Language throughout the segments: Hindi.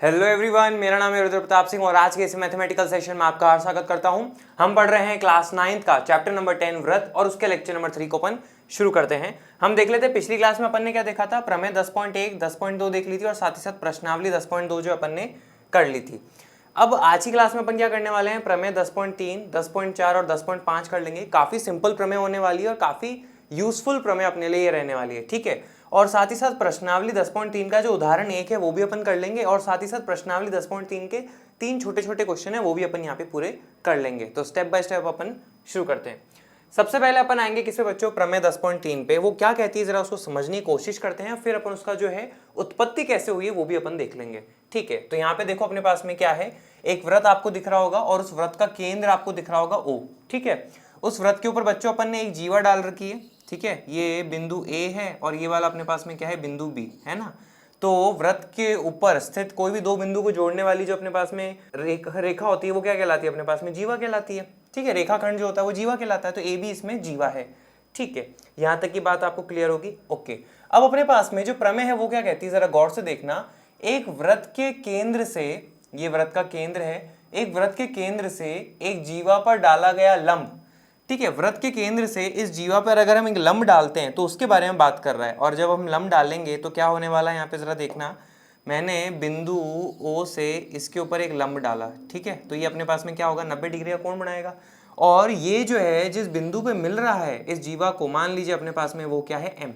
हेलो एवरीवन, मेरा नाम है रुद्र प्रताप सिंह और आज के इस मैथमेटिकल सेशन में आपका हार्दिक स्वागत करता हूं। हम पढ़ रहे हैं क्लास 9th का चैप्टर नंबर 10 व्रत और उसके लेक्चर नंबर 3 को अपन शुरू करते हैं। हम देख लेते हैं पिछली क्लास में अपन ने क्या देखा था। प्रमेय 10.1, 10.2 देख ली थी और साथ ही साथ प्रश्नावली 10.2 जो अपन ने कर ली थी। अब आज की क्लास में अपन क्या करने वाले हैं, प्रमेय 10.3, 10.4 और 10.5 कर लेंगे। काफी सिंपल प्रमेय होने वाली है और काफी यूजफुल प्रमेय अपने लिए ये रहने वाली है, ठीक है। और साथ ही साथ प्रश्नावली 10.3 का जो उदाहरण 1 है वो भी अपन कर लेंगे और साथ ही साथ प्रश्नावली 10.3 के 3 छोटे छोटे क्वेश्चन है वो भी अपन यहाँ पे पूरे कर लेंगे। तो स्टेप बाय स्टेप अपन शुरू करते हैं। सबसे पहले अपन आएंगे किसी बच्चों प्रमेय 10.3 पे, वो क्या कहती है जरा उसको समझने की कोशिश करते हैं, फिर अपन उसका जो है उत्पत्ति कैसे हुई है वो भी अपन देख लेंगे, ठीक है। तो यहाँ पे देखो अपने पास में क्या है, एक व्रत आपको दिख रहा होगा और उस व्रत का केंद्र आपको दिख रहा होगा O, ठीक है। उस व्रत के ऊपर बच्चों अपन ने एक जीवा डाल रखी है, ठीक है। ये बिंदु A है और ये वाला अपने पास में क्या है, बिंदु B है ना। तो व्रत के ऊपर स्थित कोई भी दो बिंदु को जोड़ने वाली जो अपने पास में रेखा होती है वो क्या कहलाती है, अपने पास में जीवा कहलाती है, ठीक है। रेखाखंड जो होता है वो जीवा कहलाता है, तो AB इसमें जीवा है, ठीक है। यहां तक की बात आपको क्लियर होगी, ओके। अब अपने पास में जो प्रमेय है वो क्या कहती है, जरा गौर से देखना। एक व्रत के केंद्र से, ये व्रत का केंद्र है, एक व्रत के केंद्र से एक जीवा पर डाला गया लंब, ठीक है। व्रत के केंद्र से इस जीवा पर अगर हम एक लंब डालते हैं तो उसके बारे में बात कर रहा है। और जब हम लंब डालेंगे तो क्या होने वाला है, यहाँ पे जरा देखना। मैंने बिंदु O से इसके ऊपर एक लंब डाला, ठीक है। तो ये अपने पास में क्या होगा, 90 डिग्री का कोण बनाएगा। और ये जो है जिस बिंदु पे मिल रहा है इस जीवा को, मान लीजिए अपने पास में वो क्या है, M,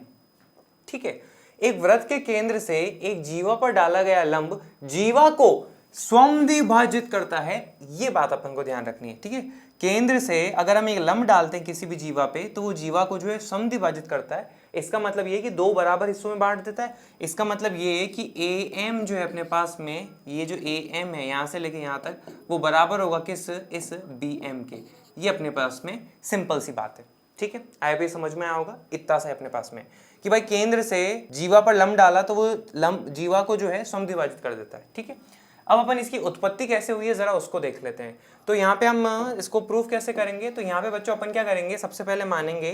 ठीक है। एक व्रत के केंद्र से एक जीवा पर डाला गया लंब जीवा को समद्विभाजित करता है, ये बात अपन को ध्यान रखनी है, ठीक है। केंद्र से अगर हम एक लंब डालते हैं किसी भी जीवा पे तो वो जीवा को जो है समद्विभाजित करता है। इसका मतलब ये कि दो बराबर हिस्सों में बांट देता है। इसका मतलब ये है कि AM जो है अपने पास में, ये जो AM है यहां से लेके यहां तक, वो बराबर होगा किस, इस BM के। ये अपने पास में सिंपल सी बात है, ठीक है। आया भी समझ में आया होगा, इतना सा है अपने पास में कि भाई केंद्र से जीवा पर लंब डाला तो वो लंब जीवा को जो है समद्विभाजित कर देता है, ठीक है। अब अपन इसकी उत्पत्ति कैसे हुई है जरा उसको देख लेते हैं। तो यहाँ पे हम इसको प्रूफ कैसे करेंगे, तो यहाँ पे बच्चों अपन क्या करेंगे, सबसे पहले मानेंगे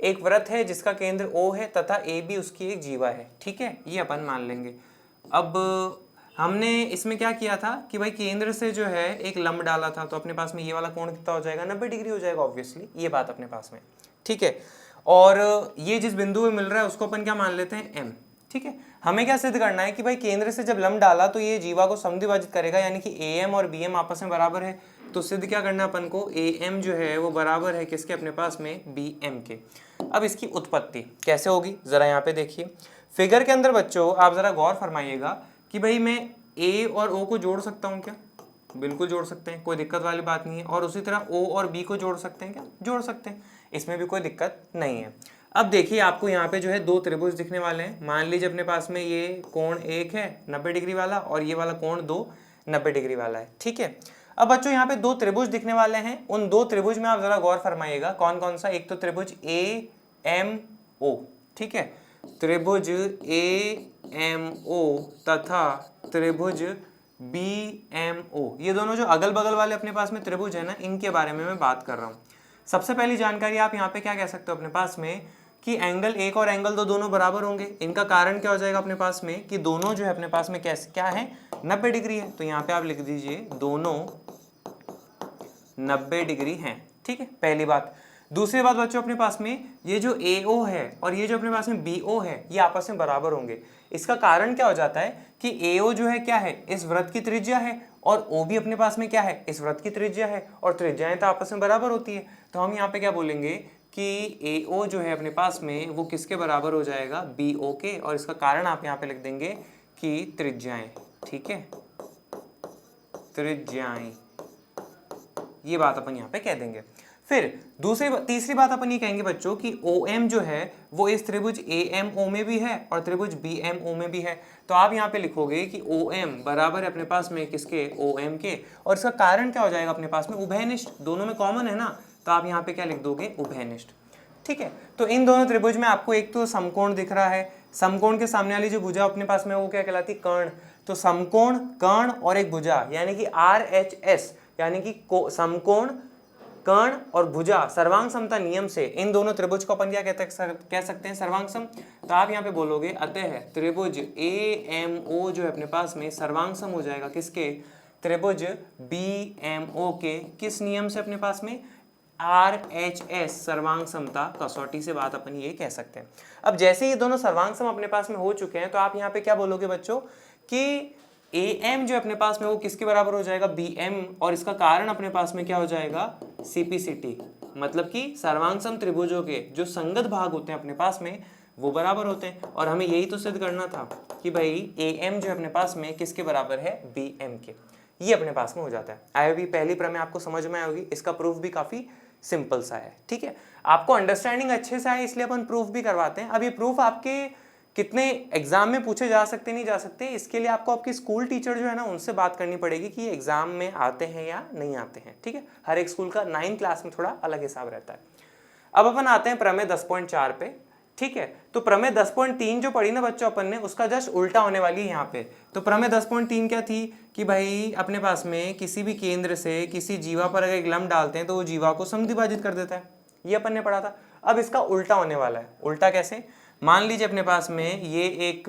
एक व्रत है जिसका केंद्र O है तथा AB उसकी एक जीवा है, ठीक है। ये अपन मान लेंगे। अब हमने इसमें क्या किया था कि भाई केंद्र से जो है एक लंब डाला था, तो अपने पास में ये वाला कोण कितना हो जाएगा, 90 डिग्री हो जाएगा ऑब्वियसली, ये बात अपने पास में, ठीक है। और ये जिस बिंदु में मिल रहा है उसको अपन क्या मान लेते हैं, M, ठीक है। हमें क्या सिद्ध करना है कि भाई केंद्र से जब लंब डाला तो ये जीवा को समद्विभाजित करेगा, यानी कि AM और BM आपस में बराबर है। तो सिद्ध क्या करना अपन को, AM जो है वो बराबर है किसके, अपने पास में BM के। अब इसकी उत्पत्ति कैसे होगी जरा यहाँ पे देखिए फिगर के अंदर बच्चों, आप जरा गौर फरमाइएगा कि भाई मैं A और O को जोड़ सकता हूँ क्या, बिल्कुल जोड़ सकते हैं, कोई दिक्कत वाली बात नहीं है। और उसी तरह O और B को जोड़ सकते हैं क्या, जोड़ सकते हैं, इसमें भी कोई दिक्कत नहीं है। अब देखिए आपको यहाँ पे जो है दो त्रिभुज दिखने वाले हैं। मान लीजिए अपने पास में ये कोण एक है 90 डिग्री वाला और ये वाला कोण 2 90 डिग्री वाला है, ठीक है। अब बच्चों यहाँ पे दो त्रिभुज दिखने वाले हैं। उन दो त्रिभुज में आप जरा गौर फरमाइएगा कौन कौन सा, एक तो त्रिभुज AMO, ठीक है, त्रिभुज AMO तथा त्रिभुज BMO। ये दोनों जो अगल बगल वाले अपने पास में त्रिभुज है ना, इनके बारे में मैं बात कर रहा हूँ। सबसे पहली जानकारी आप यहाँ पे क्या कह सकते हो अपने पास में कि एंगल 1 और एंगल 2 दोनों बराबर होंगे। इनका कारण क्या हो जाएगा अपने पास में कि दोनों जो है अपने पास में कैसे क्या है, 90 डिग्री है। तो यहाँ पे आप लिख दीजिए दोनों 90 डिग्री हैं, ठीक है, पहली बात। दूसरी बात बच्चों अपने पास में ये जो AO है और ये जो अपने पास में BO है ये आपस में बराबर होंगे। इसका कारण क्या हो जाता है कि AO जो है क्या है, इस व्रत की त्रिज्या है और OB अपने पास में क्या है, इस व्रत की त्रिज्या है और त्रिज्याएं तो आपस में बराबर होती है। तो हम यहाँ पे क्या बोलेंगे कि AO जो है अपने पास में वो किसके बराबर हो जाएगा, BO के। और इसका कारण आप यहाँ पे लिख देंगे कि त्रिज्याएं, ठीक है, त्रिज्याएं, ये बात अपन यहाँ पे कह देंगे। फिर तीसरी बात अपन ये कहेंगे बच्चों कि OM जो है वो इस त्रिभुज AMO में भी है और त्रिभुज BMO में भी है। तो आप यहाँ पे लिखोगे कि OM बराबर है अपने पास में किसके, OM के। और इसका कारण क्या हो जाएगा अपने पास में, उभयनिष्ठ, दोनों में कॉमन है ना, तो आप यहाँ पे क्या लिख दोगे, उभयनिष्ठ, ठीक है। तो इन दोनों त्रिभुज में आपको एक तो समकोण दिख रहा है, समकोण के सामने वाली जो भुजा अपने पास में वो क्या कहलाती, कर्ण। तो समकोण, कर्ण और एक भुजा यानी कि RHS, यानी कि समकोण कर्ण और भुजा सर्वांग समता नियम से इन दोनों त्रिभुज को अपन क्या कह सकते हैं, सर्वांग सम। तो आप यहाँ पे बोलोगे अतः त्रिभुज AMO जो है अपने पास में सर्वांग सम हो जाएगा किसके, त्रिभुज BMO के किस नियम से अपने पास में, RHS सर्वांग समता कसौटी से बात अपन ये कह सकते हैं। अब जैसे ये दोनों सर्वांग सम अपने पास में हो चुके हैं तो आप यहाँ पे क्या बोलोगे बच्चों कि AM जो अपने पास में वो किसके बराबर हो जाएगा, BM, और इसका कारण अपने पास में क्या हो जाएगा, CPCT, मतलब कि सर्वांग सम त्रिभुजों के जो संगत भाग होते हैं अपने पास में वो बराबर होते हैं। और हमें यही तो सिद्ध करना था कि भाई AM जो अपने पास में किसके बराबर है, BM के, ये अपने पास में हो जाता है। आई होप पहली प्रमेय आपको समझ में आई होगी, इसका प्रूफ भी काफी सिंपल सा है, ठीक है। आपको अंडरस्टैंडिंग अच्छे से आए इसलिए अपन प्रूफ भी करवाते हैं। अब ये प्रूफ आपके कितने एग्जाम में पूछे जा सकते नहीं जा सकते, इसके लिए आपको आपके स्कूल टीचर जो है ना उनसे बात करनी पड़ेगी कि एग्जाम में आते हैं या नहीं आते हैं, ठीक है। हर एक स्कूल का 9th क्लास में थोड़ा अलग हिसाब रहता है। अब अपन आते हैं प्रमेय 10.4 पे, ठीक है। तो प्रमेय 10.3 जो पढ़ी ना बच्चों अपन ने, उसका जस्ट उल्टा होने वाली है यहाँ पे। तो प्रमेय 10.3 क्या थी कि भाई अपने पास में किसी भी केंद्र से किसी जीवा पर अगर एक लंब डालते हैं तो वो जीवा को समद्विभाजित कर देता है, ये अपन ने पढ़ा था। अब इसका उल्टा होने वाला है। उल्टा कैसे, मान लीजिए अपने पास में ये एक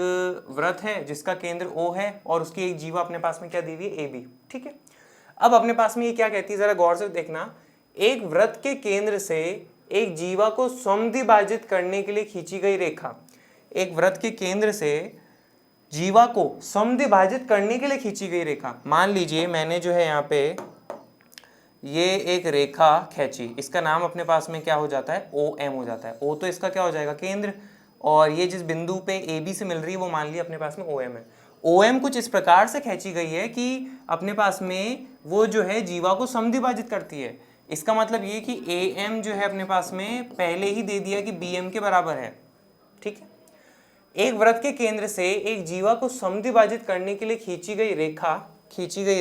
वृत्त है जिसका केंद्र O है और उसकी एक जीवा अपने पास में क्या दी हुई है, AB, ठीक है। अब अपने पास में ये क्या कहती है, जरा गौर से देखना, एक वृत्त के केंद्र से एक जीवा को समद्विभाजित करने के लिए खींची गई रेखा, एक वृत्त के केंद्र से जीवा को समद्विभाजित करने के लिए खींची गई रेखा। मान लीजिए मैंने जो है यहाँ पे ये एक रेखा खींची, इसका नाम अपने पास में क्या हो जाता है, OM हो जाता है। O तो इसका क्या हो जाएगा, केंद्र, और ये जिस बिंदु पे AB से मिल रही है वो मान लिया अपने पास में OM है। OM कुछ इस प्रकार से खींची गई है कि अपने पास में वो जो है जीवा को समद्विभाजित करती है। इसका मतलब ये कि AM जो है अपने पास में पहले ही दे दिया कि BM के बराबर है, ठीक है। एक वृत्त के केंद्र से एक जीवा को समद्विभाजित करने के लिए खींची गई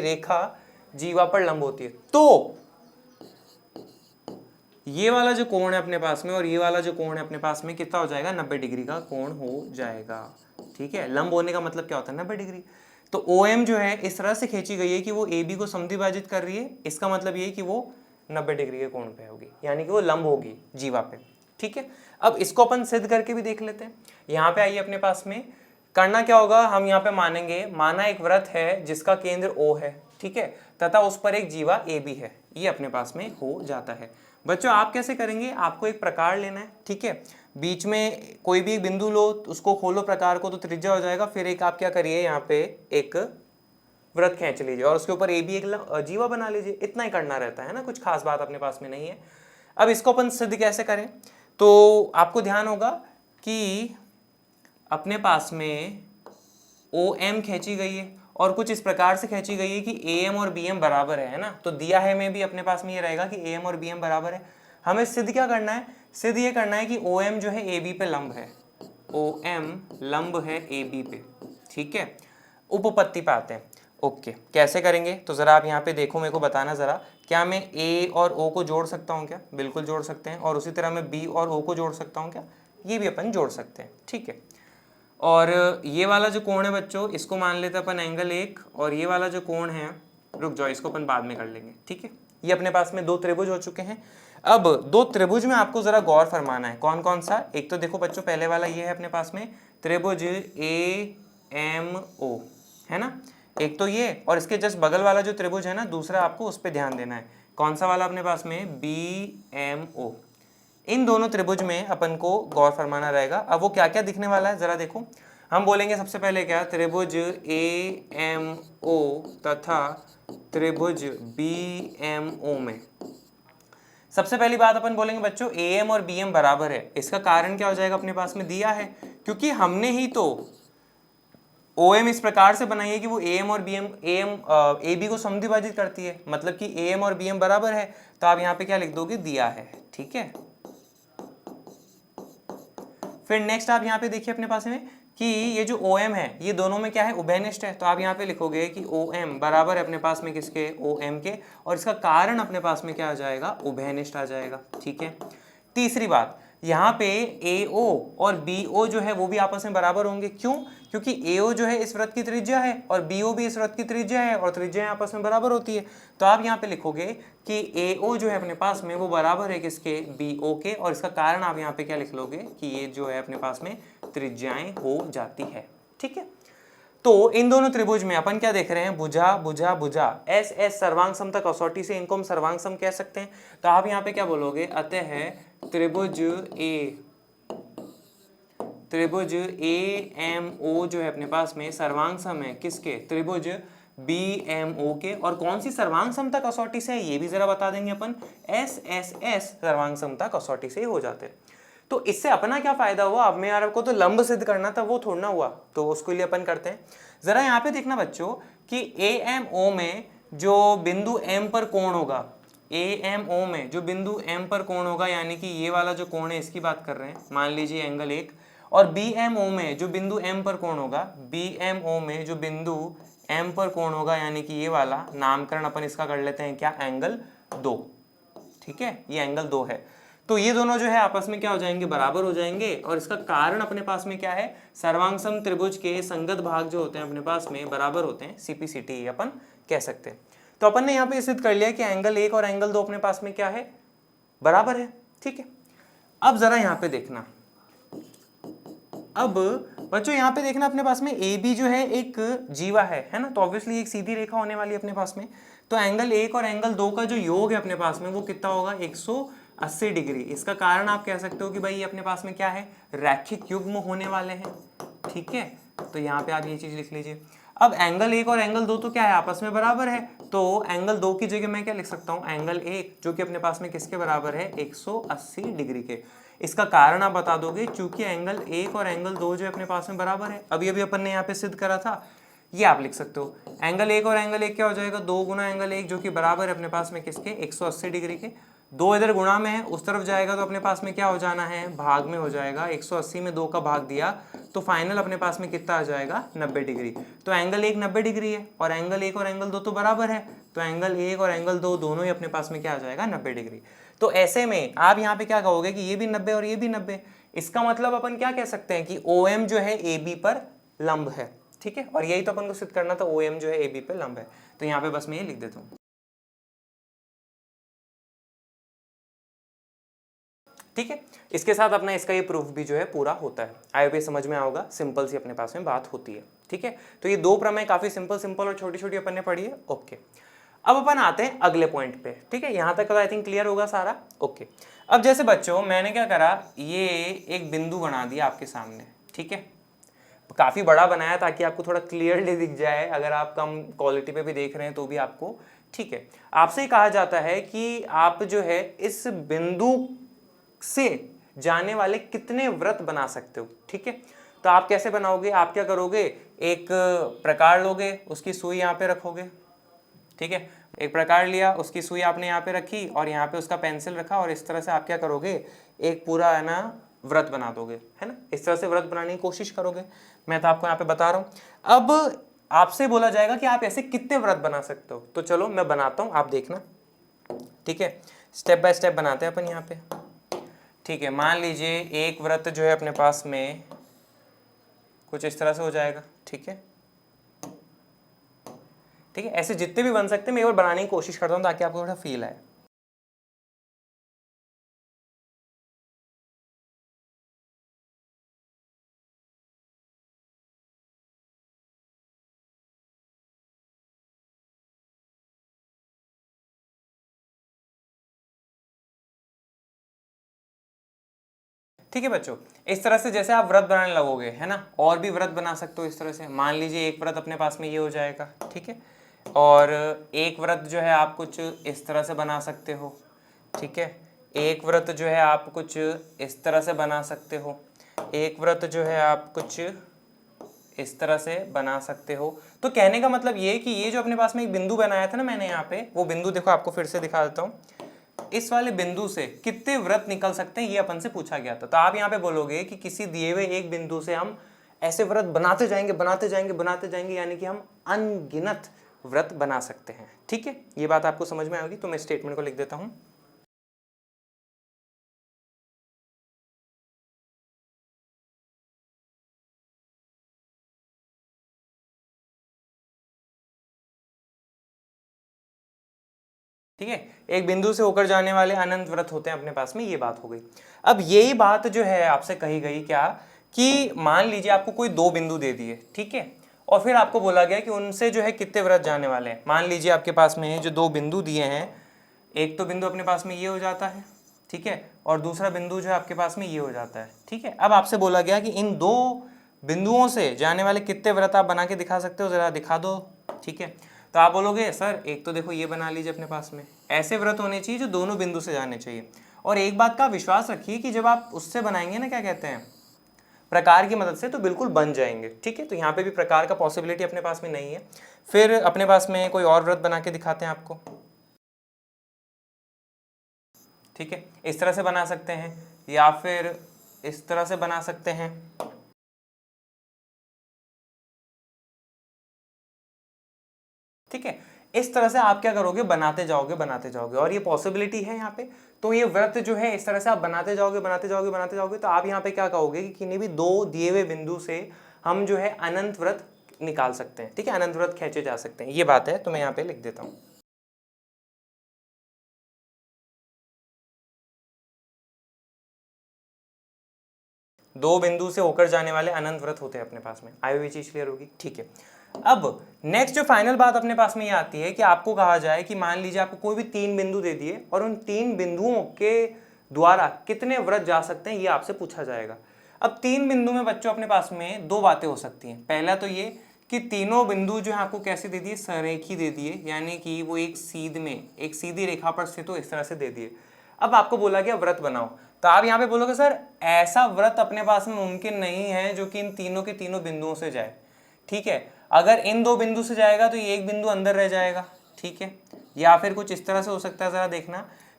रेखा जीवा पर लंब होती है। तो ये वाला जो कोण है अपने पास में और ये वाला जो कोण है अपने पास में कितना हो जाएगा, 90 डिग्री का कोण हो जाएगा, ठीक है। लंब होने का मतलब क्या होता है, 90 डिग्री। तो OM जो है इस तरह से खींची गई है कि वो AB को समद्विभाजित कर रही है, इसका मतलब ये कि वो 90 डिग्री के कोण पे होगी, यानी कि वो लंब होगी जीवा पे, ठीक है। अब इसको अपन सिद्ध करके भी देख लेते हैं। यहाँ पे आइए, अपने पास में करना क्या होगा, हम यहाँ पे मानेंगे, माना एक वृत्त है जिसका केंद्र O है, ठीक है, तथा उस पर एक जीवा AB है, ये अपने पास में हो जाता है। बच्चों आप कैसे करेंगे, आपको एक प्रकार लेना है, ठीक है। बीच में कोई भी एक बिंदु लो, उसको खोलो प्रकार को, तो त्रिज्या हो जाएगा। फिर एक आप क्या करिए, यहाँ पे एक वृत्त खींच लीजिए और उसके ऊपर AB एक जीवा बना लीजिए, इतना ही करना रहता है ना, कुछ खास बात अपने पास में नहीं है। अब इसको अपन सिद्ध कैसे करें, तो आपको ध्यान होगा कि अपने पास में OM खींची गई है और कुछ इस प्रकार से खींची गई है कि AM और BM बराबर है ना। तो दिया है में भी अपने पास में ये रहेगा कि AM और BM बराबर है। हमें सिद्ध क्या करना है, सिद्ध ये करना है कि OM जो है AB पे लंब है, OM लंब है AB पे, ठीक है। उपपत्ति पे आते हैं, ओके। कैसे करेंगे, तो जरा आप यहाँ पे देखो, मेरे को बताना जरा, क्या मैं A और O को जोड़ सकता हूँ क्या, बिल्कुल जोड़ सकते हैं। और उसी तरह मैं B और O को जोड़ सकता हूँ क्या, ये भी अपन जोड़ सकते हैं, ठीक है। और ये वाला जो कोण है बच्चों, इसको मान लेते हैं अपन एंगल 1, और ये वाला जो कोण है, रुक जाओ, इसको अपन बाद में कर लेंगे, ठीक है। ये अपने पास में दो त्रिभुज हो चुके हैं। अब दो त्रिभुज में आपको जरा गौर फरमाना है, कौन कौन सा। एक तो देखो बच्चों, पहले वाला ये है अपने पास में त्रिभुज AMO, है ना, एक तो ये, और इसके जस्ट बगल वाला जो त्रिभुज है ना दूसरा, आपको उस पर ध्यान देना है। कौन सा वाला अपने पास में, BMO। इन दोनों त्रिभुज में अपन को गौर फरमाना रहेगा। अब वो क्या क्या दिखने वाला है जरा देखो। हम बोलेंगे सबसे पहले क्या, त्रिभुज AMO तथा त्रिभुज BMO में सबसे पहली बात अपन बोलेंगे बच्चों, AM और BM बराबर है। इसका कारण क्या हो जाएगा, अपने पास में दिया है, क्योंकि हमने ही तो OM इस प्रकार से बनाई है कि वो AM और AB को समद्विभाजित करती है, मतलब कि AM और BM बराबर है। तो आप यहाँ पे क्या लिख दोगे, दिया है, ठीक है। फिर नेक्स्ट आप यहाँ पे देखिए अपने पास में कि ये जो OM है ये दोनों में क्या है, उभयनिष्ठ है। तो आप यहाँ पे लिखोगे कि OM बराबर है अपने पास में किसके, OM के, और इसका कारण अपने पास में क्या आ जाएगा, उभयनिष्ठ आ जाएगा, ठीक है। तीसरी बात, यहाँ पे AO और BO जो है वो भी आपस में बराबर होंगे। क्यों? क्योंकि AO जो है इस वृत्त की त्रिज्या है और BO भी इस वृत्त की त्रिज्या है और त्रिज्या आपस में बराबर होती है। तो आप यहाँ पे लिखोगे कि AO जो है अपने पास में वो बराबर है किसके? BO के। और इसका कारण आप यहाँ पे क्या लिख लोगे कि ये जो है अपने पास में त्रिज्याएं हो जाती है। ठीक है, तो इन दोनों त्रिभुज में अपन क्या देख रहे हैं? भुजा भुजा भुजा, एस एस सर्वांग समता कसौटी से इनको हम सर्वांग सम कह सकते हैं। तो आप यहाँ पे क्या बोलोगे? अतः त्रिभुज AMO जो है अपने पास में सर्वांग सम है किसके? त्रिभुज BMO के। और कौन सी सर्वांग समता कसौटी से है ये भी जरा बता देंगे अपन। SSS सर्वांग समता कसौटी से ही हो जाते हैं। तो इससे अपना क्या फायदा हुआ? अब मैं यार को तो लंब सिद्ध करना था, वो थोड़ा ना हुआ, तो उसके लिए अपन करते हैं। जरा यहाँ पे देखना बच्चों कि AMO में जो बिंदु M पर कोण होगा, AMO में जो बिंदु M पर कोण होगा, यानी कि ये वाला जो कोण है इसकी बात कर रहे हैं, मान लीजिए एंगल 1। और BMO में जो बिंदु M पर कोण होगा, BMO में जो बिंदु M पर कोण होगा, यानी कि ये वाला नामकरण अपन इसका कर लेते हैं क्या? एंगल 2। ठीक है, ये एंगल 2 है। तो ये दोनों जो है आपस में क्या हो जाएंगे? बराबर हो जाएंगे। और इसका कारण अपने पास में क्या है? सर्वांगसम त्रिभुज के संगत भाग जो होते हैं अपने पास में बराबर होते हैं, CPCT अपन कह सकते हैं। तो अपन ने यहाँ पे सिद्ध कर लिया कि एंगल 1 और एंगल 2 अपने पास में क्या है? बराबर है। ठीक है, अब जरा यहाँ पे देखना, अब बच्चों यहाँ पे देखना अपने पास में AB जो है एक जीवा है ना, तो ऑब्वियसली एक सीधी रेखा होने वाली है अपने पास में। तो एंगल 1 और एंगल 2 का जो योग है अपने पास में वो कितना होगा? 180 डिग्री। इसका कारण आप कह सकते हो कि भाई ये अपने पास में क्या है? रैखिक युग्म होने वाले हैं। ठीक है, तो यहाँ पे आप ये चीज लिख लीजिए। अब एंगल 1 और एंगल 2 तो क्या है? आपस में बराबर है। तो एंगल 2 की जगह मैं क्या लिख सकता हूँ? एंगल 1 जो कि अपने पास में किसके बराबर है? 180 डिग्री के। इसका कारण आप बता दोगे, चूंकि एंगल 1 और एंगल 2 जो अपने पास में बराबर है, अभी अभी अपन ने यहाँ पे सिद्ध करा था, ये आप लिख सकते हो। एंगल 1 और एंगल 1 क्या हो जाएगा? 2 गुना एंगल 1 जो कि बराबर है अपने पास में किसके? 180 डिग्री के। 2 इधर गुणा में है, उस तरफ जाएगा तो अपने पास में क्या हो जाना है? भाग में हो जाएगा। 180 में 2 का भाग दिया तो फाइनल अपने पास में कितना आ जाएगा? 90 डिग्री। तो एंगल 1 90 डिग्री है और एंगल 1 और एंगल 2 तो बराबर है, तो एंगल 1 और एंगल 2 दोनों ही अपने पास में क्या आ जाएगा? 90 डिग्री। तो ऐसे में आप यहाँ पे क्या कहोगे कि ये भी 90 और ये भी 90। इसका मतलब अपन क्या कह सकते हैं कि OM जो है AB पर लंब है। ठीक है, और यही तो अपन को सिद्ध करना था, OM जो है AB पे लंब है। तो यहाँ पे बस मैं ये लिख देता हूँ। ठीक है, इसके साथ अपना इसका ये प्रूफ भी जो है पूरा होता है। आई होप समझ में आओगा, सिंपल सी अपने पास में बात होती है। ठीक है, तो ये 2 प्रमेय काफी सिंपल और छोटी छोटी अपन ने पढ़ी है। ओके, अब अपन आते हैं अगले पॉइंट पे। ठीक है, यहां तक आई थिंक क्लियर होगा सारा। ओके, अब जैसे बच्चों मैंने क्या करा, ये एक बिंदु बना दिया आपके सामने। ठीक है, काफी बड़ा बनाया ताकि आपको थोड़ा क्लियरली दिख जाए, अगर आप कम क्वालिटी पे भी देख रहे हैं तो भी आपको। ठीक है, आपसे कहा जाता है कि आप जो है इस बिंदु से जाने वाले कितने वृत्त बना सकते हो। ठीक है, तो आप कैसे बनाओगे? आप क्या करोगे? एक प्रकार लोगे, उसकी सुई यहाँ पे रखोगे। ठीक है, एक प्रकार लिया, उसकी सुई आपने यहाँ पे रखी और यहाँ पे उसका पेंसिल रखा, और इस तरह से आप क्या करोगे? एक पूरा है ना व्रत बना दोगे, है ना। इस तरह से व्रत बनाने की कोशिश करोगे। मैं तो आपको यहाँ पे बता रहा हूँ। अब आपसे बोला जाएगा कि आप ऐसे कितने व्रत बना सकते हो। तो चलो मैं बनाता हूँ, आप देखना। ठीक है, स्टेप बाय स्टेप बनाते हैं अपन यहाँ पे। ठीक है, मान लीजिए एक व्रत जो है अपने पास में कुछ इस तरह से हो जाएगा। ठीक है, ठीक है, ऐसे जितने भी बन सकते हैं मैं एक बार बनाने की कोशिश करता हूँ ताकि आपको थोड़ा फील आए। ठीक है बच्चों, इस तरह से जैसे आप व्रत बनाने लगोगे, है ना, और भी व्रत बना सकते हो इस तरह से। मान लीजिए एक व्रत अपने पास में ये हो जाएगा। ठीक है, और एक व्रत जो है आप कुछ इस तरह से बना सकते हो। ठीक है, एक व्रत जो है आप कुछ इस तरह से बना सकते हो। एक व्रत जो है आप कुछ इस तरह से बना सकते हो। तो कहने का मतलब ये कि ये जो अपने पास में एक बिंदु बनाया था ना मैंने यहाँ पे, वो बिंदु देखो आपको फिर से दिखा देता हूँ। इस वाले बिंदु से कितने व्रत निकल सकते हैं ये अपन से पूछा गया था। तो आप यहाँ पे बोलोगे कि किसी दिए हुए एक बिंदु से हम ऐसे व्रत बनाते जाएंगे बनाते जाएंगे बनाते जाएंगे, यानी कि हम अनगिनत व्रत बना सकते हैं। ठीक है, ये बात आपको समझ में आएगी। तो मैं स्टेटमेंट को लिख देता हूँ। ठीक है, एक बिंदु से होकर जाने वाले अनंत व्रत होते हैं अपने पास में, ये बात हो गई। अब यही बात जो है आपसे कही गई क्या, कि मान लीजिए आपको कोई दो बिंदु दे दिए, ठीक है, और फिर आपको बोला गया कि उनसे जो है कितने व्रत जाने वाले हैं। मान लीजिए आपके पास में जो दो बिंदु दिए हैं, एक तो बिंदु अपने पास में ये हो जाता है, ठीक है, और दूसरा बिंदु जो है आपके पास में ये हो जाता है, ठीक है। अब आपसे बोला गया कि इन दो बिंदुओं से जाने वाले कितने व्रत आप बना के दिखा सकते हो, जरा दिखा दो, ठीक है। तो आप बोलोगे सर एक तो देखो ये बना लीजिए अपने पास में, ऐसे व्रत होने चाहिए जो दोनों बिंदु से जाने चाहिए। और एक बात का विश्वास रखिए कि जब आप उससे बनाएंगे ना, क्या कहते हैं, प्रकार की मदद से, तो बिल्कुल बन जाएंगे, ठीक है। तो यहाँ पे भी प्रकार का पॉसिबिलिटी अपने पास में नहीं है। फिर अपने पास में कोई और व्रत बना के दिखाते हैं आपको, ठीक है, इस तरह से बना सकते हैं या फिर इस तरह से बना सकते हैं, ठीक है। इस तरह से आप क्या करोगे, बनाते जाओगे बनाते जाओगे, और ये पॉसिबिलिटी है यहाँ पे। तो ये व्रत जो है इस तरह से आप बनाते जाओगे बनाते जाओगे बनाते जाओगे, तो आप यहाँ पे क्या कहोगे कि किन्हीं भी दो दिए हुए बिंदु से हम जो है अनंत व्रत निकाल सकते हैं, ठीक है, अनंत व्रत खींचे जा सकते हैं, ये बात है। तो मैं यहाँ पे लिख देता हूँ, दो बिंदु से होकर जाने वाले अनंत व्रत होते हैं अपने पास में। आई हुई चीज क्लियर होगी, ठीक है। अब नेक्स्ट जो फाइनल बात अपने पास में ये आती है कि आपको कहा जाए कि मान लीजिए आपको कोई भी तीन बिंदु दे दिए और उन तीन बिंदुओं के द्वारा कितने व्रत जा सकते हैं, ये आपसे पूछा जाएगा। अब तीन बिंदु में बच्चों अपने पास में दो बातें हो सकती हैं। पहला तो ये कि तीनों बिंदु जो है आपको कैसे दे दिए, सरेखी दे दिए, यानी कि वो एक सीधी रेखा पर स्थित हो, इस तरह से दे दिए। अब आपको बोला गया व्रत बनाओ, तो आप यहाँ पे बोलोगे सर ऐसा व्रत अपने पास में मुमकिन नहीं है जो कि इन तीनों के तीनों बिंदुओं से जाए, ठीक है। अगर इन दो बिंदु से जाएगा तो ये एक बिंदु अंदर रह जाएगा, ठीक है। या फिर कुछ इस तरह से हो सकता है, जरा देखना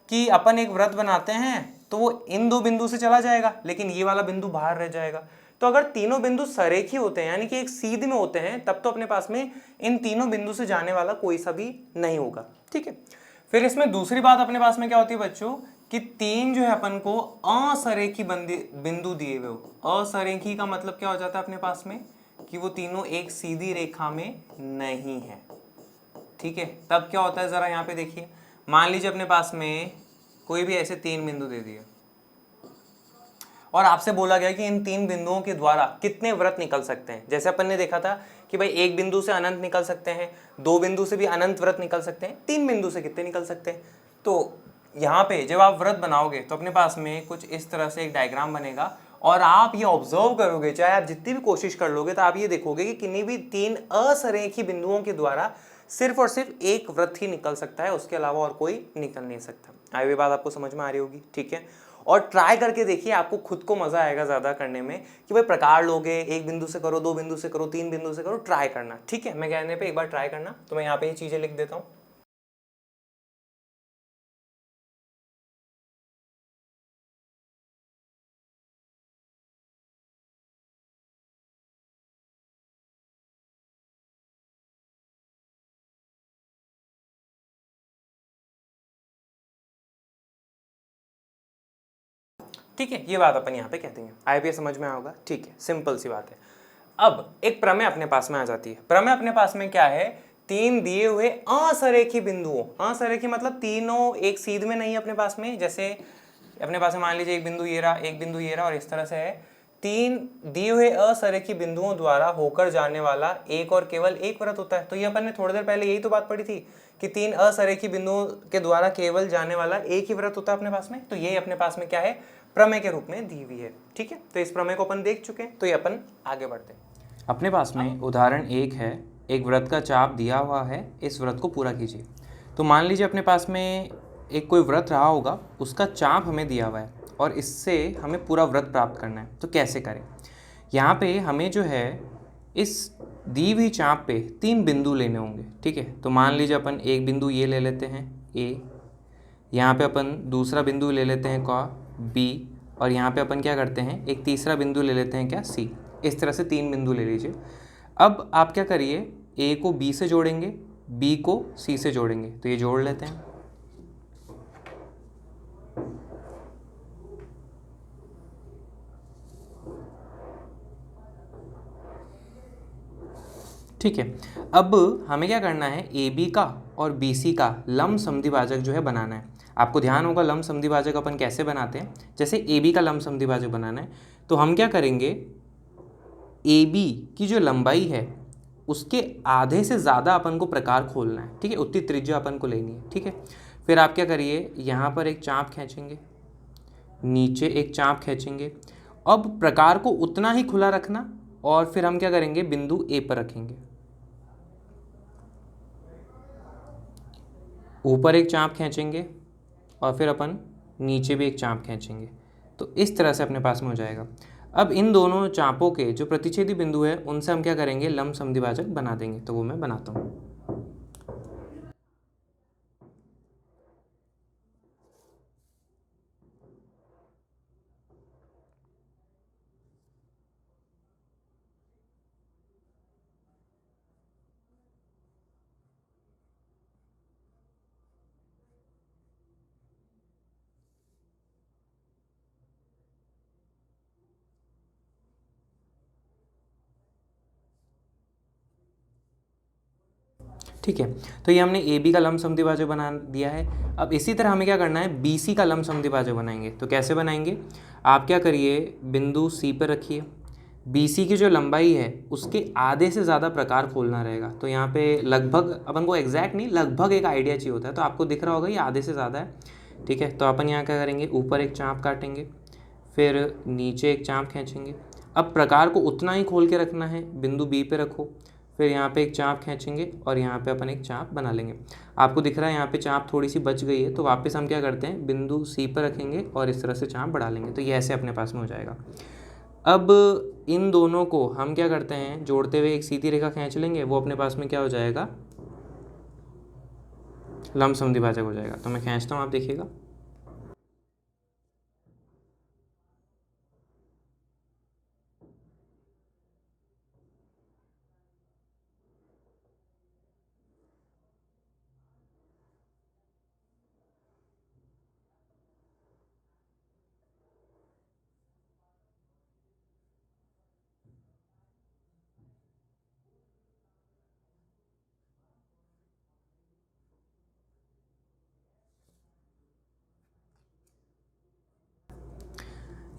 कि अपन एक व्रत बनाते हैं तो वो इन दो बिंदु से चला जाएगा, लेकिन ये वाला बिंदु बाहर रह जाएगा। तो अगर तीनों बिंदु सरेखी होते हैं, यानी कि एक सीध में होते हैं, तब तो अपने पास में इन तीनों बिंदु से जाने वाला कोई सा भी नहीं होगा, ठीक है। फिर इसमें दूसरी बात अपने पास में क्या होती है बच्चों, कि तीन जो है अपन को असरेखी बिंदु दिए हुए हो। असरेखी का मतलब क्या हो जाता है अपने पास में, कि वो तीनों एक सीधी रेखा में नहीं है, ठीक है। तब क्या होता है, जरा यहाँ पे देखिए, मान लीजिए अपने पास में कोई भी ऐसे तीन बिंदु दे दिए और आपसे बोला गया कि इन तीन बिंदुओं के द्वारा कितने व्रत निकल सकते हैं। जैसे अपन ने देखा था कि भाई एक बिंदु से अनंत निकल सकते हैं, दो बिंदु से भी अनंत व्रत निकल सकते हैं, तीन बिंदु से कितने निकल सकते हैं। तो यहाँ पे जब आप व्रत बनाओगे तो अपने पास में कुछ इस तरह से एक डायग्राम बनेगा, और आप ये ऑब्जर्व करोगे, चाहे आप जितनी भी कोशिश कर लोगे, तो आप ये देखोगे कि किन्हीं भी तीन असरेखी बिंदुओं के द्वारा सिर्फ और सिर्फ एक व्रत ही निकल सकता है, उसके अलावा और कोई निकल नहीं सकता। आई हुई बात आपको समझ में आ रही होगी, ठीक है। और ट्राई करके देखिए, आपको खुद को मजा आएगा ज्यादा करने में, कि भाई प्रकार लोगे, एक बिंदु से करो, दो बिंदु से करो, तीन बिंदु से करो, ट्राई करना, ठीक है। मैं कहने पे एक बार ट्राई करना, तो मैं यहाँ पे ये चीजें लिख देता हूँ। ठीक है, ये बात अपन यहाँ पे कहते हैं, आईपीएस समझ में आएगा, ठीक है, सिंपल सी बात है। अब एक प्रमेय अपने पास में आ जाती है। प्रमेय अपने पास में क्या है, तीन दिए हुए असरेखी बिंदुओं, असरेखी मतलब तीनों एक सीध में नहीं है अपने पास में। जैसे अपने पास में मान लीजिए एक बिंदु ये रहा, एक बिंदु ये रहा, और इस तरह से है। तीन दिए हुए असरेखी बिंदुओं द्वारा होकर जाने वाला एक और केवल एक व्रत होता है। तो ये अपन ने थोड़ी देर पहले यही तो बात पढ़ी थी कि तीन असरेखी बिंदुओं के द्वारा केवल जाने वाला एक ही व्रत होता है अपने पास में। तो ये अपने पास में क्या है, प्रमेय के रूप में दी हुई है, ठीक है। तो इस प्रमेय को अपन देख चुके हैं, तो ये अपन आगे बढ़ते हैं। अपने पास में उदाहरण एक है, एक व्रत का चाप दिया हुआ है, इस व्रत को पूरा कीजिए। तो मान लीजिए अपने पास में एक कोई व्रत रहा होगा, उसका चाप हमें दिया हुआ है और इससे हमें पूरा व्रत प्राप्त करना है। तो कैसे करें, यहाँ पे हमें जो है इस दी हुई चाप पे तीन बिंदु लेने होंगे, ठीक है। तो मान लीजिए अपन एक बिंदु ये ले लेते हैं ए, यहाँ पे अपन दूसरा बिंदु ले लेते हैं क्या बी, और यहाँ पे अपन क्या करते हैं एक तीसरा बिंदु ले लेते हैं क्या सी। इस तरह से तीन बिंदु ले लीजिए। अब आप क्या करिए, ए को बी से जोड़ेंगे, बी को सी से जोड़ेंगे। तो ये जोड़ लेते हैं। ठीक है, अब हमें क्या करना है, ए बी का और बी सी का लंब समद्विभाजक जो है बनाना है। आपको ध्यान होगा लंब समद्विभाजक अपन कैसे बनाते हैं। जैसे ए बी का लंब समद्विभाजक बनाना है तो हम क्या करेंगे, ए बी की जो लंबाई है उसके आधे से ज़्यादा अपन को प्रकार खोलना है। ठीक है, उतनी त्रिज्या अपन को लेनी है। ठीक है, फिर आप क्या करिए, यहाँ पर एक चाप खींचेंगे, नीचे एक चाप खींचेंगे। अब प्रकार को उतना ही खुला रखना और फिर हम क्या करेंगे, बिंदु ए पर रखेंगे। ऊपर एक चाप खींचेंगे और फिर अपन नीचे भी एक चाप खींचेंगे। तो इस तरह से अपने पास में हो जाएगा। अब इन दोनों चापों के जो प्रतिच्छेदी बिंदु है उनसे हम क्या करेंगे, लंब समद्विभाजक बना देंगे। तो वो मैं बनाता हूँ। ठीक है, तो ये हमने ए बी का लंब समद्विभाजक बना दिया है। अब इसी तरह हमें क्या करना है, बी सी का लंब समद्विभाजक बनाएंगे। तो कैसे बनाएंगे, आप क्या करिए, बिंदु सी पर रखिए, बी सी की जो लंबाई है उसके आधे से ज़्यादा प्रकार खोलना रहेगा। तो यहाँ पे लगभग अपन को एग्जैक्ट नहीं, लगभग एक आइडिया चाहिए होता है। तो आपको दिख रहा होगा ये आधे से ज़्यादा है। ठीक है, तो अपन यहाँ क्या करेंगे, ऊपर एक चाप काटेंगे, फिर नीचे एक चाप खींचेंगे। अब प्रकार को उतना ही खोल के रखना है, बिंदु बी पे रखो, फिर यहाँ पे एक चाप खींचेंगे और यहाँ पे अपन एक चाप बना लेंगे। आपको दिख रहा है यहाँ पे चाप थोड़ी सी बच गई है, तो वापस हम क्या करते हैं, बिंदु सी पर रखेंगे और इस तरह से चाप बढ़ा लेंगे। तो ये ऐसे अपने पास में हो जाएगा। अब इन दोनों को हम क्या करते हैं, जोड़ते हुए एक सीधी रेखा खींच लेंगे। वो अपने पास में क्या हो जाएगा, लंब समद्विभाजक हो जाएगा। तो मैं खींचता हूँ, आप देखिएगा।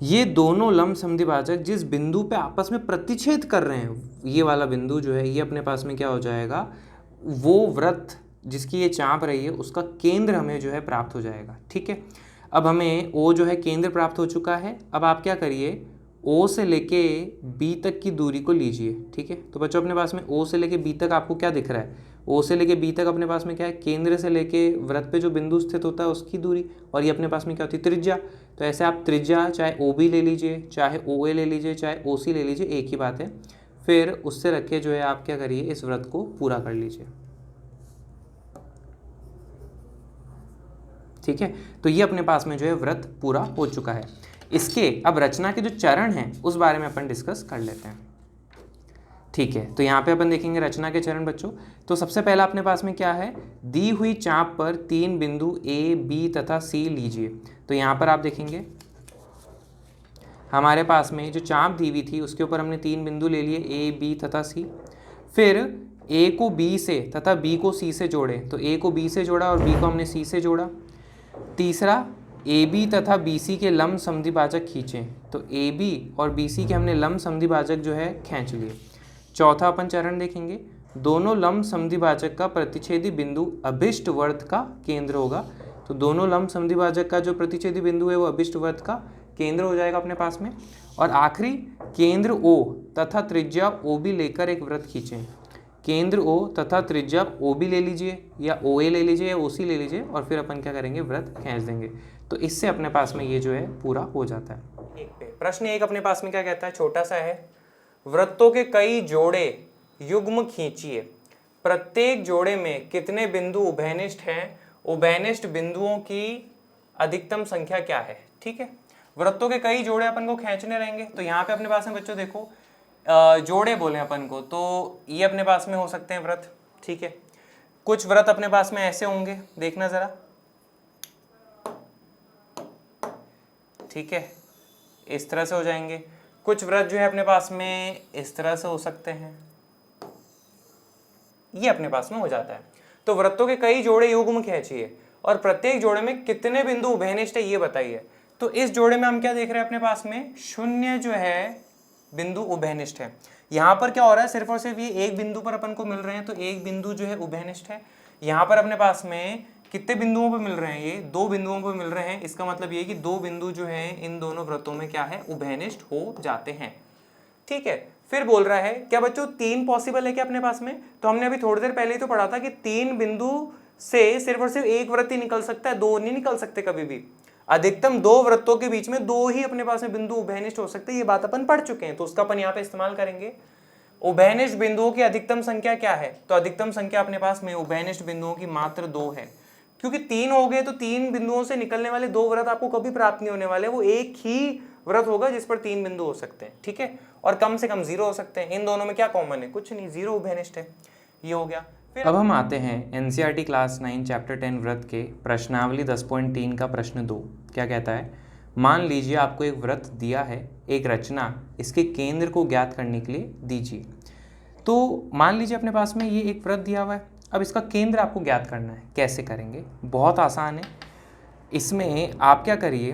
ये दोनों लंब समद्विभाजक जिस बिंदु पे आपस में प्रतिच्छेद कर रहे हैं, ये वाला बिंदु जो है ये अपने पास में क्या हो जाएगा, वो वृत्त जिसकी ये चाप रही है उसका केंद्र हमें जो है प्राप्त हो जाएगा। ठीक है, अब हमें ओ जो है केंद्र प्राप्त हो चुका है। अब आप क्या करिए, ओ से लेके बी तक की दूरी को लीजिए। ठीक है, तो बच्चों अपने पास में ओ से लेके बी तक आपको क्या दिख रहा है, ओ से लेके बी तक अपने पास में क्या है, केंद्र से लेके वृत्त पे जो बिंदु स्थित होता है उसकी दूरी, और ये अपने पास में क्या होती है, त्रिज्या। तो ऐसे आप त्रिज्या चाहे ओ बी ले लीजिए, चाहे ओ ए ले लीजिए, चाहे ओ सी ले लीजिए, एक ही बात है। फिर उससे रख के जो है आप क्या करिए, इस वृत्त को पूरा कर लीजिए। ठीक है, तो ये अपने पास में जो है वृत्त पूरा हो चुका है। इसके अब रचना के जो चरण हैं उस बारे में अपन डिस्कस कर लेते हैं। ठीक है, तो यहाँ पे अपन देखेंगे रचना के चरण बच्चों। तो सबसे पहला अपने पास में क्या है, दी हुई चाप पर 3 बिंदु ए बी तथा सी लीजिए। तो यहाँ पर आप देखेंगे हमारे पास में जो चाप दी हुई थी उसके ऊपर हमने 3 बिंदु ले लिए, ए बी तथा सी। फिर ए को बी से तथा बी को सी से जोड़े। तो ए को बी से जोड़ा और बी को हमने सी से जोड़ा। तीसरा, ए बी तथा बी सी के लंब समद्विभाजक खींचें। तो ए बी और बी सी के हमने लंब समद्विभाजक जो है खींच लिए। चौथा अपन चरण देखेंगे, दोनों लंब समद्विभाजक का प्रतिच्छेदी बिंदु अभिष्ट वृत्त का केंद्र होगा। तो दोनों लंब समद्विभाजक का जो प्रतिच्छेदी बिंदु है वो अभिष्ट वृत्त का केंद्र हो जाएगा अपने पास में। और आखिरी, केंद्र ओ तथा त्रिज्या ओ बी लेकर एक वृत्त खींचें। केंद्र ओ तथा त्रिज्या ओ बी ले लीजिए या ओ ए ले लीजिए या ओ सी ले लीजिए और फिर अपन क्या करेंगे, वृत्त खींच देंगे। तो इससे अपने पास में ये जो है पूरा हो जाता है। एक पे प्रश्न एक अपने पास में क्या कहता है, छोटा सा है, वृत्तों के कई जोड़े युग्म खींचिए, प्रत्येक जोड़े में कितने बिंदु उभयनिष्ठ हैं, उभयनिष्ठ बिंदुओं की अधिकतम संख्या क्या है। ठीक है, वृत्तों के कई जोड़े अपन को खींचने रहेंगे। तो यहाँ पे अपने पास में बच्चों देखो जोड़े बोले अपन को, तो ये अपने पास में हो सकते हैं वृत्त। ठीक है, कुछ वृत्त अपने पास में ऐसे होंगे, देखना जरा। ठीक है, इस तरह से हो जाएंगे। कुछ वृत्त जो है अपने पास में इस तरह से हो सकते हैं। ये अपने पास में हो जाता है। तो वृत्तों के कई जोड़े युग्म खींचिए और प्रत्येक जोड़े में कितने बिंदु उभयनिष्ठ है ये बताइए। तो इस जोड़े में हम क्या देख रहे हैं अपने पास में, शून्य जो है बिंदु उभयनिष्ठ है। यहाँ पर क्या हो रहा है, सिर्फ और सिर्फ ये एक बिंदु पर अपन को मिल रहे हैं, तो एक बिंदु जो है उभयनिष्ठ है। यहाँ पर अपने पास में कितने बिंदुओं पर मिल रहे हैं, ये 2 बिंदुओं पर मिल रहे हैं। इसका मतलब ये कि 2 बिंदु जो है इन दोनों वृत्तों में क्या है, उभयनिष्ठ हो जाते हैं। ठीक है, फिर बोल रहा है क्या बच्चों 3 पॉसिबल है क्या अपने पास में। तो हमने अभी थोड़ी देर पहले ही तो पढ़ा था कि 3 बिंदु से सिर्फ और सिर्फ एक वृत्त ही निकल सकता है, 2 नहीं निकल सकते कभी भी। अधिकतम 2 वृत्तों के बीच में 2 ही अपने पास में बिंदु उभयनिष्ठ हो सकते हैं, ये बात अपन पढ़ चुके हैं, तो उसका अपन यहाँ पे इस्तेमाल करेंगे। उभयनिष्ठ बिंदुओं की अधिकतम संख्या क्या है, तो अधिकतम संख्या अपने पास में उभयनिष्ठ बिंदुओं की मात्र 2 है। क्योंकि 3 हो गए तो 3 बिंदुओं से निकलने वाले 2 वृत्त आपको कभी प्राप्त नहीं होने वाले, वो एक ही वृत्त होगा जिस पर 3 बिंदु हो सकते हैं। ठीक है, और कम से कम 0 हो सकते हैं। इन दोनों में क्या कॉमन है, कुछ नहीं, 0 उभयनिष्ठ है। ये हो गया। अब हम आते हैं एनसीईआरटी क्लास 9 चैप्टर 10 वृत्त के प्रश्नावली 10.3 का प्रश्न 2। क्या कहता है, मान लीजिए आपको एक वृत्त दिया है, एक रचना इसके केंद्र को ज्ञात करने के लिए दीजिए। तो मान लीजिए अपने पास में ये एक वृत्त दिया हुआ है, अब इसका केंद्र आपको ज्ञात करना है। कैसे करेंगे, बहुत आसान है। इसमें आप क्या करिए,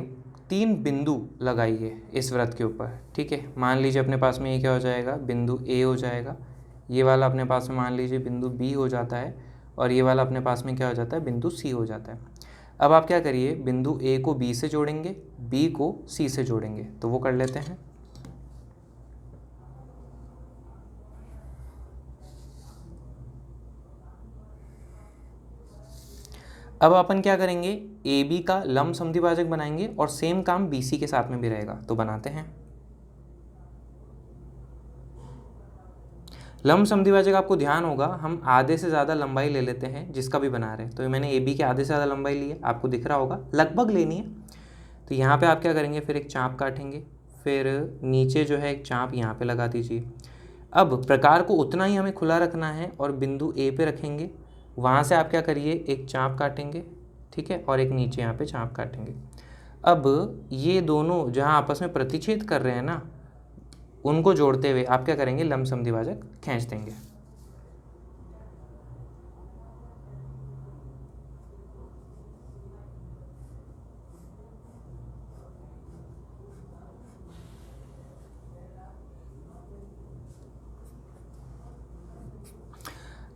3 बिंदु लगाइए इस वृत्त के ऊपर। ठीक है, मान लीजिए अपने पास में ये क्या हो जाएगा, बिंदु ए हो जाएगा, ये वाला अपने पास में मान लीजिए बिंदु बी हो जाता है, और ये वाला अपने पास में क्या हो जाता है, बिंदु सी हो जाता है। अब आप क्या करिए, बिंदु ए को बी से जोड़ेंगे, बी को सी से जोड़ेंगे, तो वो कर लेते हैं। अब अपन क्या करेंगे, ए बी का लंब समद्विभाजक बनाएंगे और सेम काम बी सी के साथ में भी रहेगा, तो बनाते हैं। लंब समद्विभाजक आपको ध्यान होगा, हम आधे से ज़्यादा लंबाई ले लेते हैं जिसका भी बना रहे हैं। तो मैंने ए बी के आधे से ज़्यादा लंबाई ली है, आपको दिख रहा होगा, लगभग लेनी है। तो यहाँ पे आप क्या करेंगे, फिर एक चाप काटेंगे, फिर नीचे जो है एक चाप यहाँ पे लगा दीजिए। अब प्रकार को उतना ही हमें खुला रखना है और बिंदु ए पे रखेंगे, वहाँ से आप क्या करिए, एक चाप काटेंगे, ठीक है, और एक नीचे यहाँ पे चाप काटेंगे। अब ये दोनों जहाँ आपस में प्रतिच्छेद कर रहे हैं ना, उनको जोड़ते हुए आप क्या करेंगे, लंब समद्विभाजक खींच देंगे।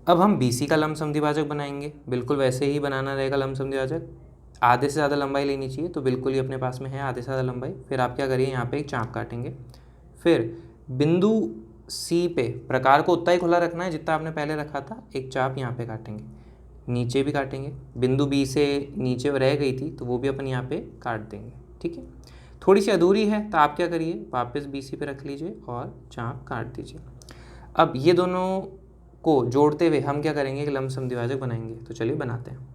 अब हम BC का लंब समद्विभाजक बनाएंगे, बिल्कुल वैसे ही बनाना रहेगा लंब समद्विभाजक। आधे से ज़्यादा लंबाई लेनी चाहिए, तो बिल्कुल ही अपने पास में है आधे से ज़्यादा लंबाई। फिर आप क्या करिए, यहाँ पे एक चाप काटेंगे, फिर बिंदु C पे प्रकार को उतना ही खुला रखना है जितना आपने पहले रखा था, एक चाप यहाँ पे काटेंगे, नीचे भी काटेंगे। बिंदु B से नीचे रह गई थी तो वो भी अपन यहाँ पे काट देंगे। ठीक है, थोड़ी सी अधूरी है तो आप क्या करिए, वापस BC पे रख लीजिए और चाप काट दीजिए। अब ये दोनों को जोड़ते हुए हम क्या करेंगे, एक लंब समद्विभाजक बनाएंगे। तो चलिए बनाते हैं।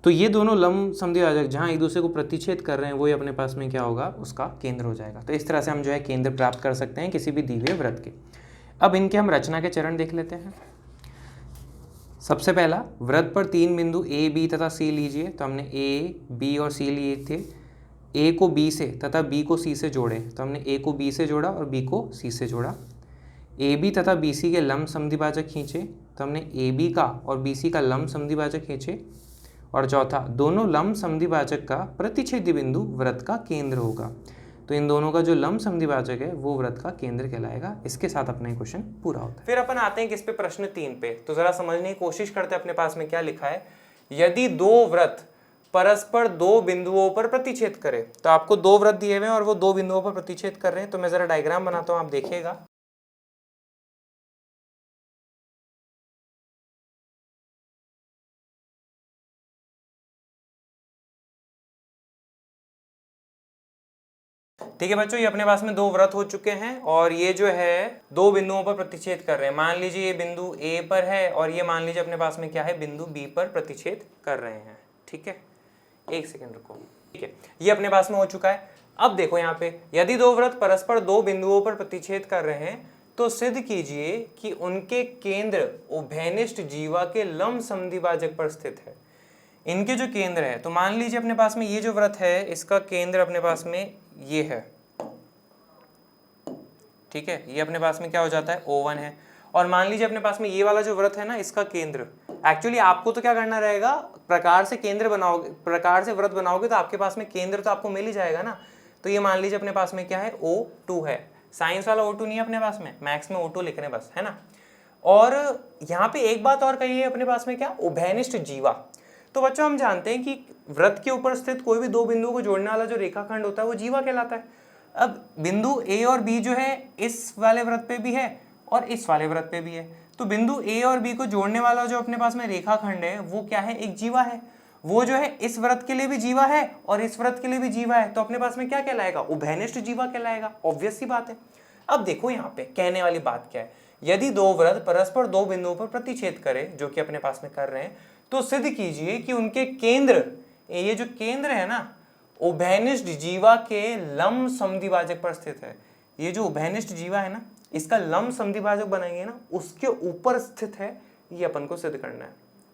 तो ये दोनों लंब समद्विभाजक जहाँ एक दूसरे को प्रतिच्छेद कर रहे हैं, वही अपने पास में क्या होगा, उसका केंद्र हो जाएगा। तो इस तरह से हम जो है केंद्र प्राप्त कर सकते हैं किसी भी दिए हुए वृत्त के। अब इनके हम रचना के चरण देख लेते हैं। सबसे पहला, वृत्त पर 3 बिंदु ए बी तथा सी लीजिए। तो हमने ए बी और सी लिए थे। ए को बी से तथा बी को सी से जोड़े, तो हमने ए को बी से जोड़ा और बी को सी से जोड़ा। ए बी तथा बी सी के लंब समद्विभाजक खींचे, तो हमने ए बी का और बी सी का लंब समद्विभाजक खींचे। और चौथा, दोनों लंब समद्विभाजक का प्रतिच्छेदी बिंदु वृत्त का केंद्र होगा। तो इन दोनों का जो लंब समद्विभाजक है वो वृत्त का केंद्र कहलाएगा। इसके साथ अपना ये क्वेश्चन पूरा होता है। फिर अपन आते हैं किस पे, प्रश्न 3 पे। तो जरा समझने की कोशिश करते हैं अपने पास में क्या लिखा है। यदि 2 वृत्त परस्पर 2 बिंदुओं पर प्रतिच्छेद करे, तो आपको 2 वृत्त दिए हुए हैं और वो 2 बिंदुओं पर प्रतिच्छेद कर रहे हैं। तो मैं जरा डायग्राम बनाता हूँ, आप देखिएगा। ठीक है बच्चों, ये अपने पास में 2 वृत्त हो चुके हैं और ये जो है 2 बिंदुओं पर प्रतिच्छेद कर रहे हैं। मान लीजिए ये बिंदु A पर है और ये मान लीजिए अपने पास में क्या है, बिंदु B पर प्रतिच्छेद कर रहे हैं। ठीक है, एक सेकंड रुको। ठीक है, ये अपने पास में हो चुका है। अब देखो यहाँ पे, यदि दो वृत्त परस्पर दो बिंदुओं पर प्रतिच्छेद कर रहे हैं तो सिद्ध कीजिए कि उनके केंद्र उभयनिष्ठ जीवा के लंब समद्विभाजक पर स्थित है। इनके जो केंद्र है, तो मान लीजिए अपने पास में ये जो वृत्त है इसका केंद्र अपने पास में ये है, ठीक है, ये अपने पास में क्या हो जाता है O1 है। और मान लीजिए अपने पास में ये वाला जो वृत्त है ना, इसका केंद्र, एक्चुअली आपको तो क्या करना रहेगा, प्रकार से केंद्र बनाओगे, प्रकार से वृत्त बनाओगे तो आपके पास में केंद्र तो आपको मिल ही जाएगा ना। तो ये मान लीजिए अपने पास में क्या है, O2 है, साइंस वाला O2 नहीं है अपने पास में, मैथ्स में O2 लिख रहे हैं बस, है ना। और यहाँ पे एक बात और कही है अपने पास में, क्या, उभयनिष्ठ जीवा। तो बच्चों हम जानते हैं कि वृत्त के ऊपर स्थित कोई भी दो बिंदुओं को जोड़ने वाला जो रेखाखंड होता है वो जीवा कहलाता है। अब बिंदु A और B जो है इस वाले वृत्त पे भी है और इस वाले वृत्त पे भी है, तो बिंदु A और B को जोड़ने वाला जो अपने पास में रेखाखंड है वो क्या है, एक जीवा है। वो जो है इस वृत्त के लिए भी जीवा है और इस वृत्त के लिए भी जीवा है, तो अपने पास में क्या कहलाएगा, उभयनिष्ठ जीवा कहलाएगा, ऑब्वियस सी बात है। अब देखो यहाँ पे कहने वाली बात क्या है, यदि दो वृत्त परस्पर दो बिंदुओं पर प्रतिच्छेद करें, जो कि अपने पास में कर रहे हैं, तो सिद्ध कीजिए कि उनके केंद्र, ये जो केंद्र है ना, उभयनिष्ठ जीवा के लंब समद्विभाजक पर स्थित है। ये जो उभयनिष्ठ जीवा है ना, इसका लंब समद्विभाजक बनाएंगे ना, उसके ऊपर स्थित है, ये अपन को सिद्ध करना है।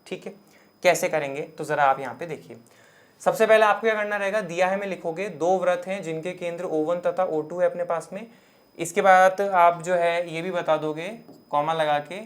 ठीक है, कैसे करेंगे तो जरा आप यहाँ पे देखिए। सबसे पहले आपको क्या करना रहेगा, दिया है में लिखोगे दो वृत्त हैं जिनके केंद्र O1 तथा O2 है अपने पास में। इसके बाद आप जो है ये भी बता दोगे कॉमा लगा के,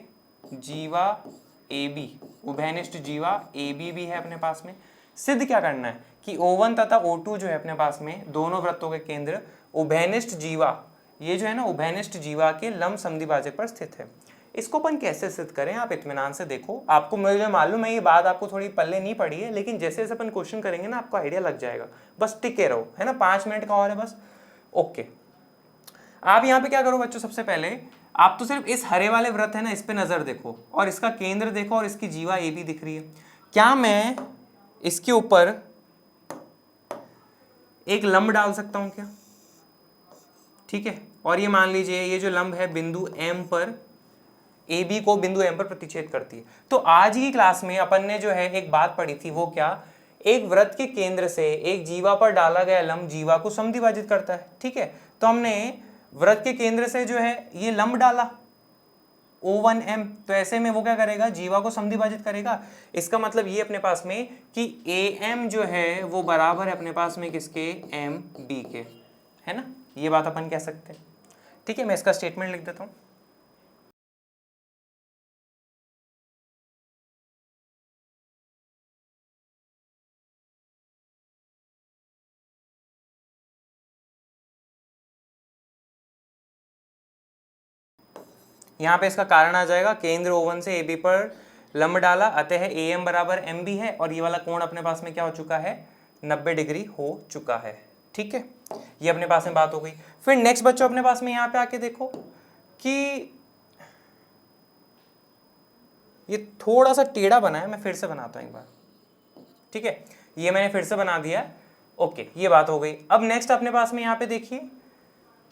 जीवा AB, उभयनिष्ठ जीवा AB भी है अपने पास में। सिद्ध क्या करना है कि O1 तथा O2 जो है अपने पास में, दोनों वृत्तों के केंद्र उभयनिष्ठ जीवा, ये जो है ना उभयनिष्ठ जीवा के लंब समद्विभाजक पर स्थित है। इसको अपन कैसे सिद्ध करें, आप इत्मीनान से देखो। आपको मुझे मालूम है ये बात आपको थोड़ी पल्ले नहीं पड़ी है, लेकिन जैसे जैसे अपन क्वेश्चन करेंगे ना आपको आइडिया लग जाएगा, बस टिके रहो, है ना। 5 मिनट का और है बस। ओके, आप यहाँ पे क्या करो बच्चों, सबसे पहले आप तो सिर्फ इस हरे वाले वृत्त है ना, इस पे नजर देखो और इसका केंद्र देखो और इसकी जीवा AB दिख रही है। क्या मैं इसके ऊपर एक लंब डाल सकता हूं क्या, ठीक है। और ये मान लीजिए ये जो लंब है बिंदु M पर, AB को बिंदु M पर प्रतिच्छेद करती है। तो आज की क्लास में अपन ने जो है एक बात पढ़ी थी, वो क्या, एक वृत्त के केंद्र से एक जीवा पर डाला गया लंब जीवा को समद्विभाजित करता है। ठीक है, तो हमने वृत्त के केंद्र से जो है ये लंब डाला O1M, तो ऐसे में वो क्या करेगा, जीवा को समद्विभाजित करेगा। इसका मतलब ये अपने पास में कि AM जो है वो बराबर है अपने पास में किसके, MB के, है ना। ये बात अपन कह सकते हैं। ठीक है, मैं इसका स्टेटमेंट लिख देता हूं। यहाँ पे इसका कारण आ जाएगा, केंद्र O1 से AB पर लंब डाला, अतः AM बराबर MB है और ये वाला कोण अपने पास में क्या हो चुका है, 90 डिग्री हो चुका है। ठीक है, ये अपने पास में बात हो गई। फिर नेक्स्ट बच्चों अपने पास में यहाँ पे आके देखो कि ये थोड़ा सा टेढ़ा बना है, मैं फिर से बनाता हूँ एक बार। ठीक है, ये मैंने फिर से बना दिया। ओके, ये बात हो गई। अब नेक्स्ट अपने पास में यहाँ पे देखिए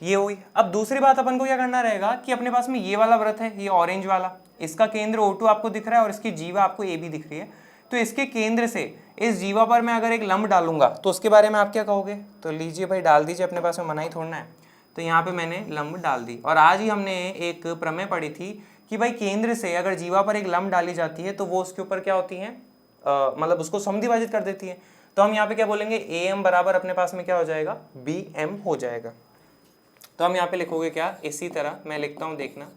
ये हुई। अब दूसरी बात अपन को क्या करना रहेगा कि अपने पास में ये वाला वृत्त है, ये ऑरेंज वाला, इसका केंद्र O2 आपको दिख रहा है और इसकी जीवा आपको AB दिख रही है। तो इसके केंद्र से इस जीवा पर मैं अगर एक लंब डालूंगा तो उसके बारे में आप क्या कहोगे, तो लीजिए भाई डाल दीजिए, अपने पास में मना ही थोड़ना है। तो यहाँ पे मैंने लंब डाल दी। और आज ही हमने एक प्रमेय पढ़ी थी कि भाई केंद्र से अगर जीवा पर एक लंब डाली जाती है तो वो उसके ऊपर क्या होती है, मतलब उसको समद्विभाजित कर देती है। तो हम यहाँ पे क्या बोलेंगे, AM बराबर अपने पास में क्या हो जाएगा, BM हो जाएगा। तो हम यहाँ पे लिखोगे क्या, इसी तरह मैं लिखता हूं, देखना।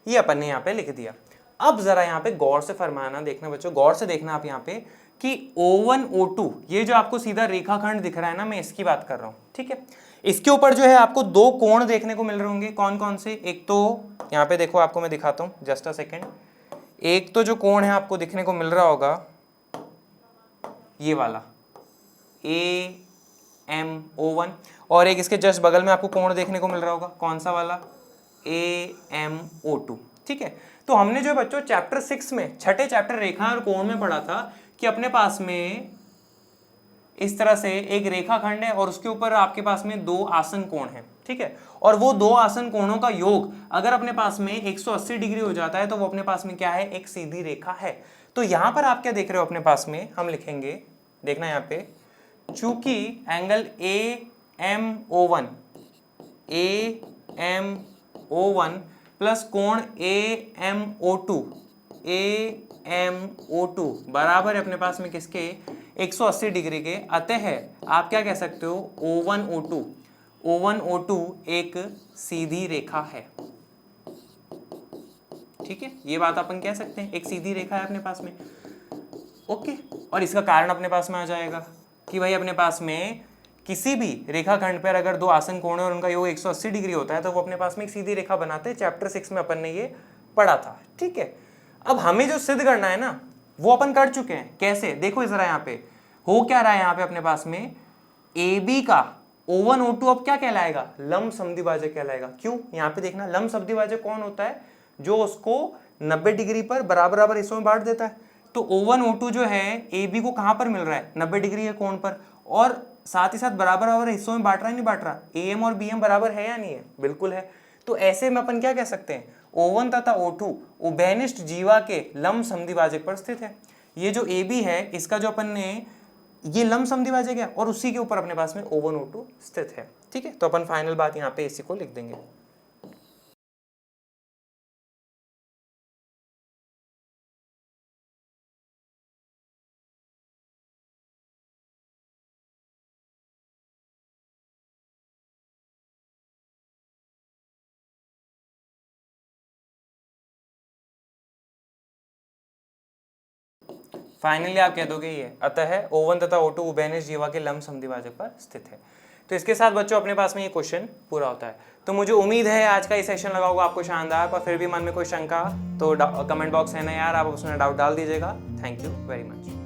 ये अपन ने यहाँ पे लिख दिया। अब जरा यहाँ पे गौर से फरमाना, देखना बच्चों, गौर से देखना आप यहाँ पे कि O1 O2 ये जो आपको सीधा रेखाखंड दिख रहा है ना, मैं इसकी बात कर रहा हूँ। ठीक है, इसके ऊपर जो है आपको दो कोण देखने को मिल रहे होंगे। कौन कौन से, एक तो यहाँ पे देखो, आपको मैं दिखाता हूँ, जस्ट अ सेकेंड। एक तो जो कोण है आपको दिखने को मिल रहा होगा ये वाला AMO1, और एक इसके जस्ट बगल में आपको कोण देखने को मिल रहा होगा, कौन सा वाला, AMO2। ठीक है, तो हमने जो बच्चों चैप्टर 6 में, छठे चैप्टर रेखा और कोण में पढ़ा था कि अपने पास में इस तरह से एक रेखाखंड है और उसके ऊपर आपके पास में दो आसन कोण है, ठीक है, और वो दो आसन कोणों का योग अगर अपने पास में 180 डिग्री हो जाता है तो वो अपने पास में क्या है, एक सीधी रेखा है। तो यहां पर आप क्या देख रहे हो अपने पास में, हम लिखेंगे, देखना यहाँ पे, चूंकि एंगल AMO1 प्लस कोण AMO2 बराबर है अपने पास में किसके, 180 डिग्री के, अतः आप क्या कह सकते हो, O1O2 एक सीधी रेखा है। ठीक है, ये बात अपन कह सकते हैं, एक सीधी रेखा है अपने पास में। ओके, और इसका कारण अपने पास में आ जाएगा कि भाई अपने पास में किसी भी रेखाखंड पर अगर दो आसन कोण है और उनका योग 180 डिग्री होता है तो वो अपने पास में एक सीधी रेखा बनाते हैं। चैप्टर 6 में अपन ने ये पढ़ा था। ठीक है, अब हमें जो सिद्ध करना है ना वो अपन कर चुके हैं। कैसे, देखो जरा यहाँ पे हो क्या रहा है, यहाँ पे अपने पास में AB का O1O2 अब क्या कहलाएगा, लंब समद्विभाजक कहलाएगा। क्यों, यहाँ पे देखना, लंब समद्विभाजक कौन होता है, जो उसको 90 डिग्री पर बराबर बराबर हिस्सों में बांट देता है। तो O1O2 जो है AB को कहां पर मिल रहा है, 90 डिग्री के कोण पर, और साथ ही साथ बराबर बराबर हिस्सों में बांट रहा है, नहीं बांट रहा, AM और BM बराबर है या नहीं है, बिल्कुल है। तो ऐसे में अपन क्या कह सकते हैं, O1 तथा O2 उभयनिष्ठ जीवा के लंब समद्विभाजक पर स्थित है। ये जो AB है इसका जो अपन ने, ये लंब समद्विभाजक है और उसी के ऊपर अपने पास में O1O2 स्थित है। ठीक है, तो अपन फाइनल बात यहाँ पे इसी को लिख देंगे। फाइनली आप कह दोगे ये, अतः O1 तथा O2 उभयनिष्ठ जीवा के लंब समद्विभाजक पर स्थित है। तो इसके साथ बच्चों अपने पास में ये क्वेश्चन पूरा होता है। तो मुझे उम्मीद है आज का ये सेशन लगा होगा आपको शानदार, पर फिर भी मन में कोई शंका तो कमेंट बॉक्स है ना यार, आप उसमें डाउट डाल दीजिएगा। Thank you very much.